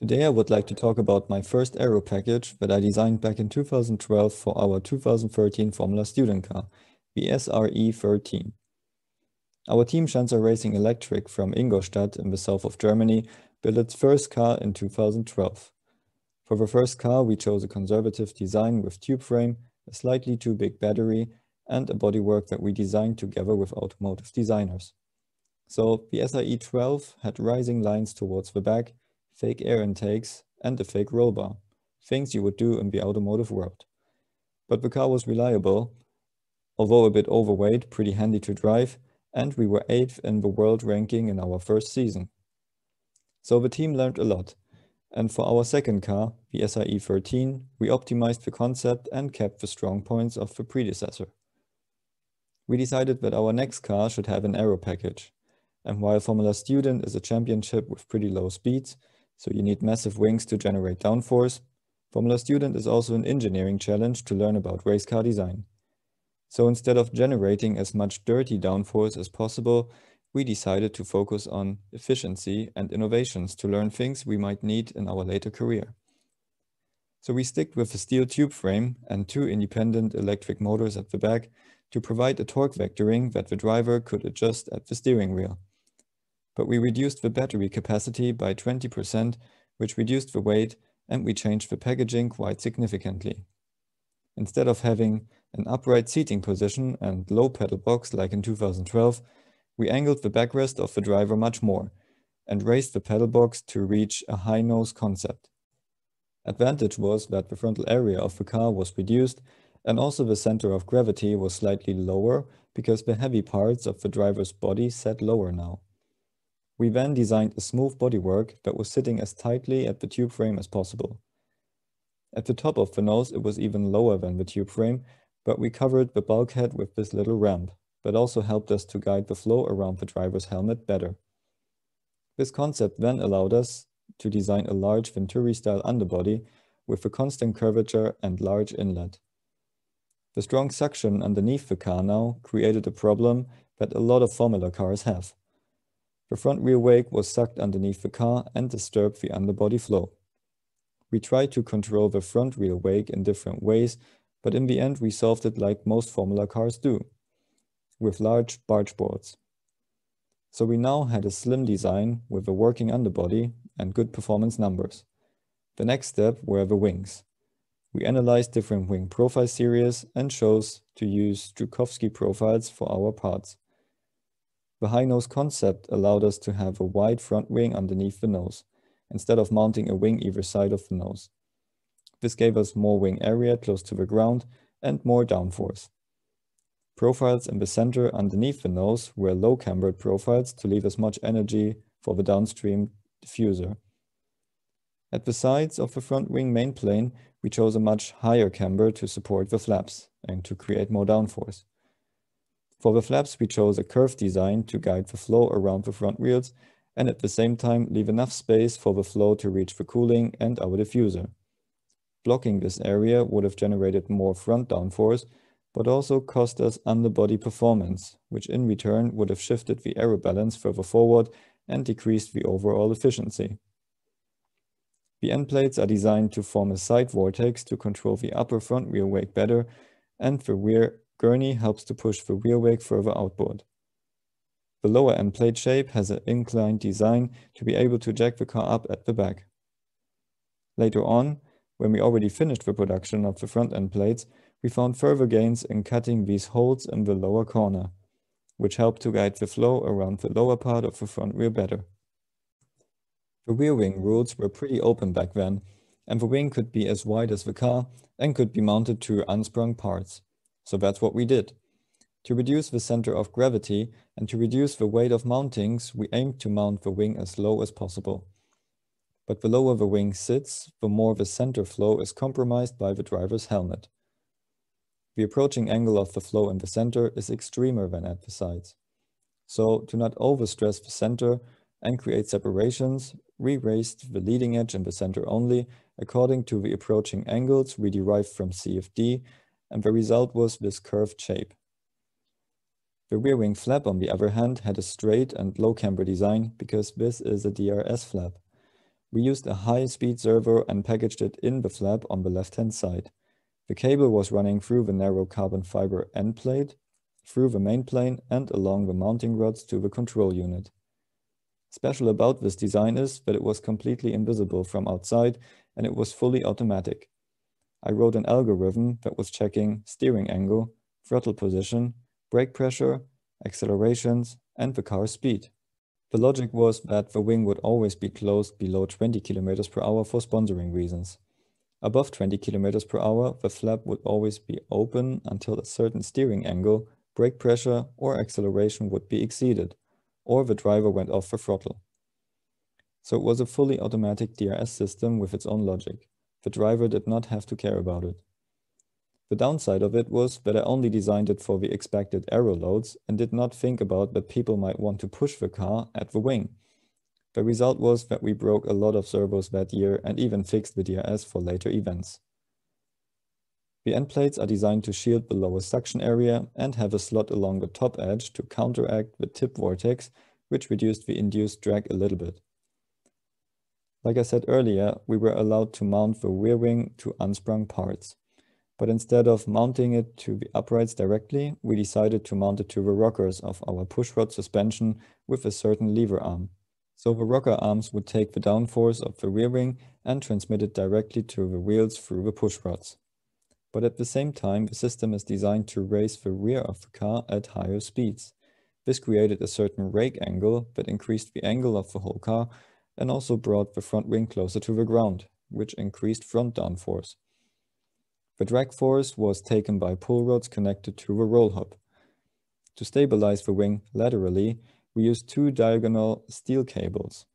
Today I would like to talk about my first Aero package that I designed back in 2012 for our 2013 Formula student car, the SRe13. Our team Schanzer Racing Electric from Ingolstadt in the south of Germany built its first car in 2012. For the first car we chose a conservative design with tube frame, a slightly too big battery, and a bodywork that we designed together with automotive designers. So the SRe12 had rising lines towards the back, fake air intakes, and a fake roll bar, things you would do in the automotive world. But the car was reliable, although a bit overweight, pretty handy to drive, and we were 8th in the world ranking in our first season. So the team learned a lot, and for our second car, the SRe13, we optimized the concept and kept the strong points of the predecessor. We decided that our next car should have an aero package. And while Formula Student is a championship with pretty low speeds, so you need massive wings to generate downforce, Formula Student is also an engineering challenge to learn about race car design. So instead of generating as much dirty downforce as possible, we decided to focus on efficiency and innovations to learn things we might need in our later career. So we stick with a steel tube frame and 2 independent electric motors at the back to provide a torque vectoring that the driver could adjust at the steering wheel. But we reduced the battery capacity by 20%, which reduced the weight, and we changed the packaging quite significantly. Instead of having an upright seating position and low pedal box like in 2012, we angled the backrest of the driver much more and raised the pedal box to reach a high nose concept. Advantage was that the frontal area of the car was reduced, and also the center of gravity was slightly lower because the heavy parts of the driver's body sat lower now. We then designed a smooth bodywork that was sitting as tightly at the tube frame as possible. At the top of the nose it was even lower than the tube frame, but we covered the bulkhead with this little ramp, that also helped us to guide the flow around the driver's helmet better. This concept then allowed us to design a large Venturi-style underbody with a constant curvature and large inlet. The strong suction underneath the car now created a problem that a lot of Formula cars have. The front rear wake was sucked underneath the car and disturbed the underbody flow. We tried to control the front rear wake in different ways, but in the end we solved it like most Formula cars do, with large barge boards. So we now had a slim design with a working underbody and good performance numbers. The next step were the wings. We analyzed different wing profile series and chose to use Strukowski profiles for our parts. The high nose concept allowed us to have a wide front wing underneath the nose, instead of mounting a wing either side of the nose. This gave us more wing area close to the ground and more downforce. Profiles in the center underneath the nose were low cambered profiles to leave as much energy for the downstream diffuser. At the sides of the front wing main plane, we chose a much higher camber to support the flaps and to create more downforce. For the flaps, we chose a curved design to guide the flow around the front wheels and at the same time leave enough space for the flow to reach the cooling and our diffuser. Blocking this area would have generated more front downforce, but also cost us underbody performance, which in return would have shifted the aero balance further forward and decreased the overall efficiency. The end plates are designed to form a side vortex to control the upper front rear wake better, and the rear gurney helps to push the rear wake further outboard. The lower end plate shape has an inclined design to be able to jack the car up at the back. Later on, when we already finished the production of the front end plates, we found further gains in cutting these holes in the lower corner, which helped to guide the flow around the lower part of the front wheel better. The rear wing rules were pretty open back then, and the wing could be as wide as the car and could be mounted to unsprung parts. So that's what we did. To reduce the center of gravity and to reduce the weight of mountings, we aimed to mount the wing as low as possible. But the lower the wing sits, the more the center flow is compromised by the driver's helmet. The approaching angle of the flow in the center is extremer than at the sides. So, to not overstress the center and create separations, we raised the leading edge in the center only according to the approaching angles we derived from CFD, and the result was this curved shape. The rear wing flap, on the other hand, had a straight and low camber design because this is a DRS flap. We used a high-speed servo and packaged it in the flap on the left-hand side. The cable was running through the narrow carbon fiber end plate, through the main plane and along the mounting rods to the control unit. Special about this design is that it was completely invisible from outside and it was fully automatic. I wrote an algorithm that was checking steering angle, throttle position, brake pressure, accelerations, and the car's speed. The logic was that the wing would always be closed below 20 km per hour for sponsoring reasons. Above 20 km per hour, the flap would always be open until a certain steering angle, brake pressure, or acceleration would be exceeded, or the driver went off the throttle. So it was a fully automatic DRS system with its own logic. The driver did not have to care about it. The downside of it was that I only designed it for the expected aero loads and did not think about that people might want to push the car at the wing. The result was that we broke a lot of servos that year and even fixed the DRS for later events. The end plates are designed to shield the lowest suction area and have a slot along the top edge to counteract the tip vortex, which reduced the induced drag a little bit. Like I said earlier, we were allowed to mount the rear wing to unsprung parts. But instead of mounting it to the uprights directly, we decided to mount it to the rockers of our pushrod suspension with a certain lever arm. So the rocker arms would take the downforce of the rear wing and transmit it directly to the wheels through the pushrods. But at the same time, the system is designed to raise the rear of the car at higher speeds. This created a certain rake angle that increased the angle of the whole car and also brought the front wing closer to the ground, which increased front downforce. The drag force was taken by pull rods connected to the roll hub. To stabilize the wing laterally, we used two diagonal steel cables.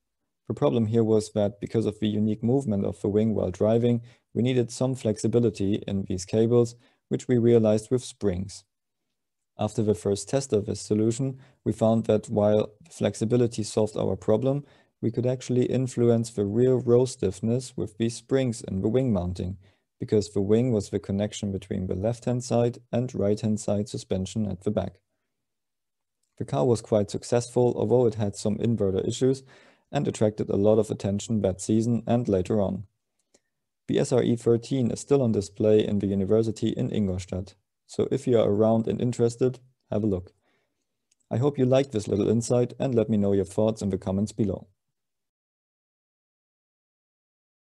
The problem here was that because of the unique movement of the wing while driving, we needed some flexibility in these cables, which we realized with springs. After the first test of this solution, we found that while the flexibility solved our problem, we could actually influence the rear roll stiffness with these springs in the wing mounting, because the wing was the connection between the left-hand side and right-hand side suspension at the back. The car was quite successful, although it had some inverter issues and attracted a lot of attention that season and later on. The SRe13 is still on display in the university in Ingolstadt, so if you are around and interested, have a look. I hope you liked this little insight and let me know your thoughts in the comments below.